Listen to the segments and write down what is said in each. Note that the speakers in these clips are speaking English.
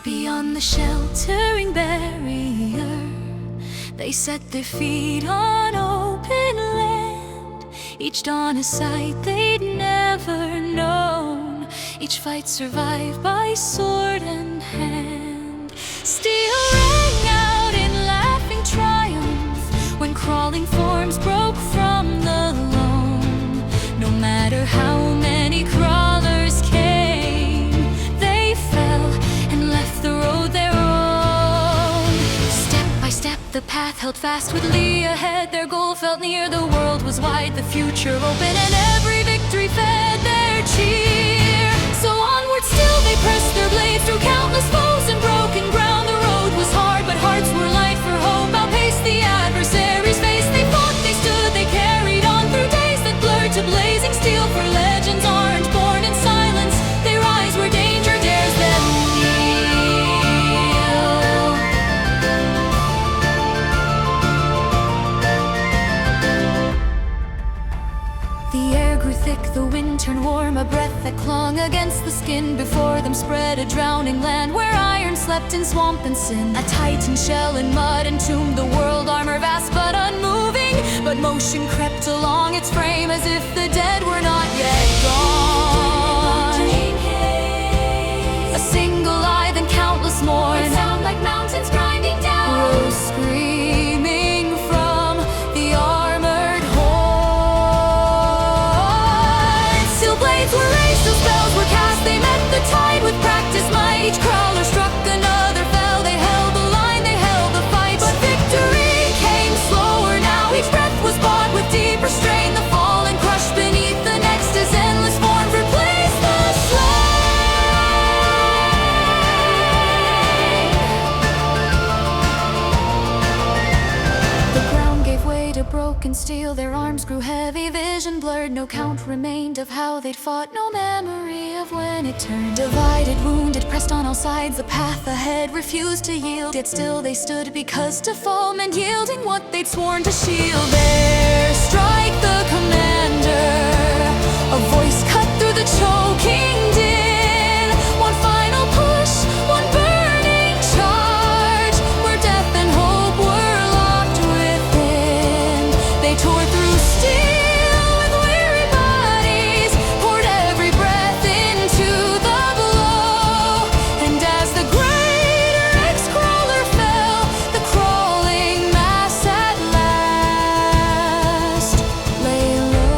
Beyond the sheltering barrier, they set their feet on open land. Each dawn a sight they'd never known, each fight survived by sword and hand. Steel rang out in laughing triumph when crawling forms broke from the loam. No matter how many crawlers came, they fell and left the road their own. Step by step the path held fast with Lee ahead. Their goal felt near, the world was wide, the future open, and every victory fed their cheer. So onward still they pressed their blades through countless foes and broken ground. The road was hard, but hearts were light, for hope outpaced the adversaries' face. They fought, they stood, they carried on through days that blurred to blazing steel. For legends aren't born in silence, they rise where danger dares them kneel. The air grew thick, the wind turned warm, a breath that clung against the skin. Before them spread a drowning land where iron slept in swamp and sin. A titan shell in mud entombed the world, armor vast but unmoving, but motion crept along its frame as if the dead were not yet gone. A single eye, then countless more, a sound like mountains grinding down, rose screaming from the armored horde. Steel blades were raised, still spells were cast, they met the tide with practice might. Each crawler struck another fell, they held the line, they held the fight, but victory came slower now. Each breath was bought with deeper strain, the fallen crushed beneath the next as endless forms replaced the slain. The ground gave way to broken steel, their arms grew heavy, vision blurred, no count remained of how they'd fought, no memory of when it turned. Divided, wounded, pressed on all sides, the path ahead refused to yield, yet still they stood, because to fall meant yielding what they'd sworn to shield. There, strike the commander, a voice cut through the choking din. One final push, one burning charge, where death and hope were locked within. They tore through steel with weary bodies, poured every breath into the blow. And as the greater ex-crawler fell, the crawling mass at last lay low.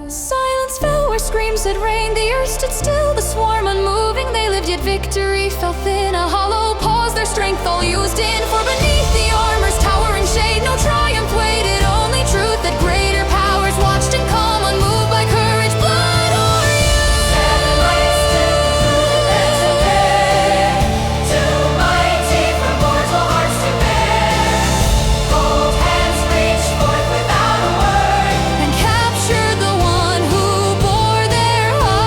Silence fell where screams had reigned, the earth stood still, the swarm unmoving. They lived, yet victory fell thin, a hollow pause, their strength all used in. For beneath the armor's towering shade, no triumph waited, only truth that greater powers watched and calm, unmoved by courage, blood, or youth. Seven lights to bear, too mighty for mortal hearts to bear. Cold hands reached forth without a word, and captured the one who bore their heart.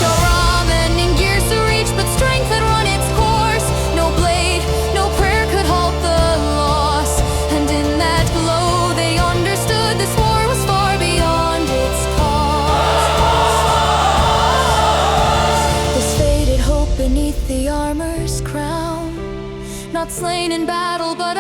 A ramen gears to reach, but strength had run its course. No blade, no prayer could halt the loss. And in that glow they understood this war was far beyond its cost. This faded hope beneath the armor's crown, not slain in battle but